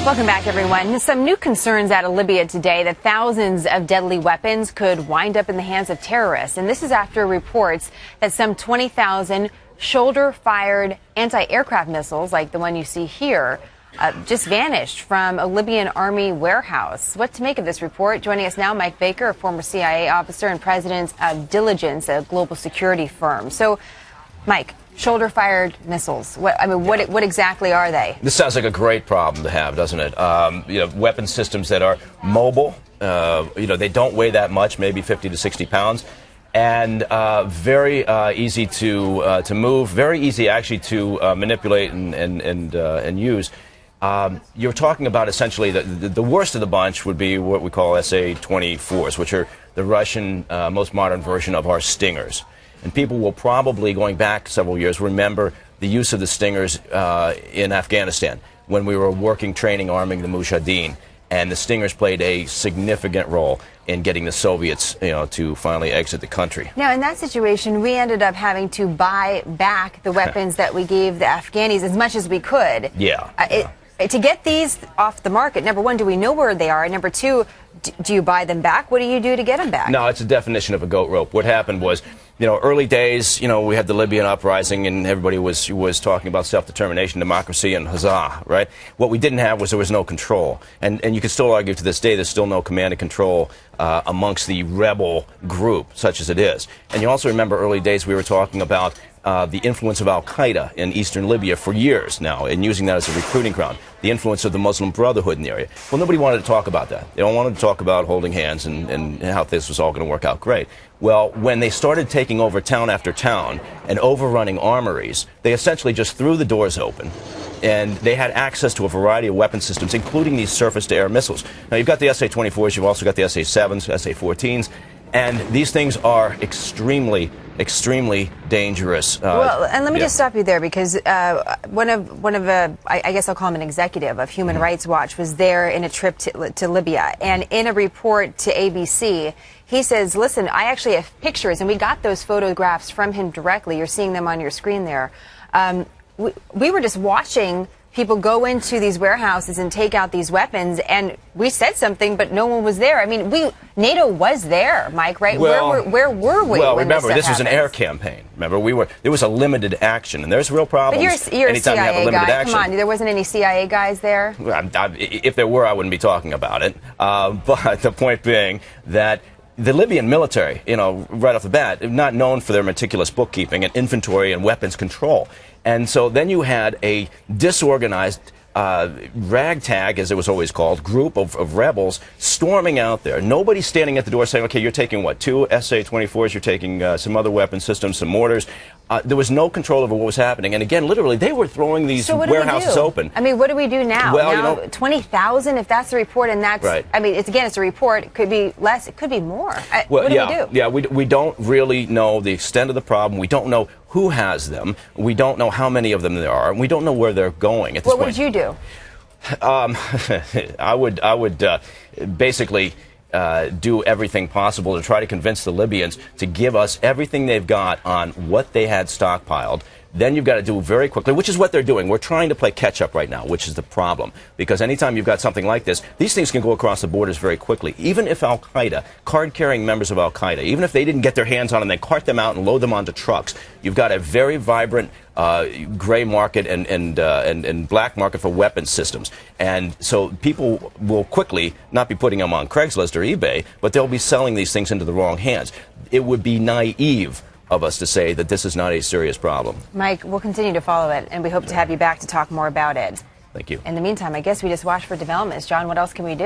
Welcome back, everyone. Some new concerns out of Libya today that thousands of deadly weapons could wind up in the hands of terrorists. And this is after reports that some 20,000 shoulder-fired anti-aircraft missiles, like the one you see here, just vanished from a Libyan army warehouse. What to make of this report? Joining us now, Mike Baker, a former CIA officer and president of Diligence, a global security firm. So, Mike, shoulder-fired missiles. What exactly are they? This sounds like a great problem to have, doesn't it? Weapon systems that are mobile. They don't weigh that much, maybe 50 to 60 pounds, and very easy to move. Very easy, actually, to manipulate and use. You're talking about essentially the worst of the bunch would be what we call SA-24s, which are the Russian most modern version of our Stingers. And people will probably, going back several years, remember the use of the Stingers in Afghanistan when we were working, training, arming the Mujahideen. And the Stingers played a significant role in getting the Soviets, to finally exit the country. Now, in that situation, we ended up having to buy back the weapons that we gave the Afghanis as much as we could. Yeah. To get these off the market, number one, do we know where they are? And number two, do you buy them back? What do you do to get them back? No, it's a definition of a goat rope. What happened was, early days, we had the Libyan uprising and everybody was talking about self-determination, democracy, and huzzah, right? What we didn't have was there was no control. And you can still argue to this day there's still no command and control amongst the rebel group, such as it is. And you also remember early days we were talking about the influence of Al-Qaeda in eastern Libya for years now, and using that as a recruiting ground. The influence of the Muslim Brotherhood in the area. Well, nobody wanted to talk about that. They don't want to talk about holding hands and how this was all going to work out great. Well, when they started taking over town after town and overrunning armories, they essentially just threw the doors open. And they had access to a variety of weapon systems, including these surface-to-air missiles. Now, you've got the SA-24s, you've also got the SA-7s, SA-14s, and these things are extremely dangerous. Well, and let me just stop you there, because one of I guess I'll call him an executive of Human Rights Watch, was there in a trip to Libya, and in a report to ABC, he says, listen, I actually have pictures, and we got those photographs from him directly. You're seeing them on your screen there. We were just watching people go into these warehouses and take out these weapons, and we said something, but no one was there. I mean, NATO was there, Mike, right? Well, where were we? Well, when remember, this was an air campaign. Remember, there was a limited action, and there's real problems. But you're anytime a CIA you have a limited guy. action. Come on, there wasn't any CIA guys there? If there were, I wouldn't be talking about it. But the point being that the Libyan military, right off the bat, not known for their meticulous bookkeeping and inventory and weapons control. And so then you had a disorganized ragtag, as it was always called, group of rebels storming out there. Nobody standing at the door saying, okay, you're taking what, 2 SA-24s, you're taking some other weapon systems, some mortars. There was no control over what was happening. And again, literally, they were throwing these warehouses open. I mean, what do we do now? Well, 20,000, if that's the report, and that's, right. I mean, it's a report. It could be less. It could be more. Well, what do we do? Yeah, we don't really know the extent of the problem. We don't know who has them. We don't know how many of them there are. And we don't know where they're going at this point. What would you do? I would basically do everything possible to try to convince the Libyans to give us everything they've got on what they had stockpiled. Then you've got to do very quickly, which is what they're doing. We're trying to play catch-up right now, which is the problem. Because anytime you've got something like this, these things can go across the borders very quickly. Even if Al-Qaeda, card-carrying members of Al-Qaeda, even if they didn't get their hands on them, they cart them out and load them onto trucks. You've got a very vibrant gray market and black market for weapons systems. And so people will quickly not be putting them on Craigslist or eBay, but they'll be selling these things into the wrong hands. It would be naive of us to say that this is not a serious problem. Mike, we'll continue to follow it, and we hope to have you back to talk more about it. Thank you. In the meantime, I guess we just watch for developments. John, what else can we do?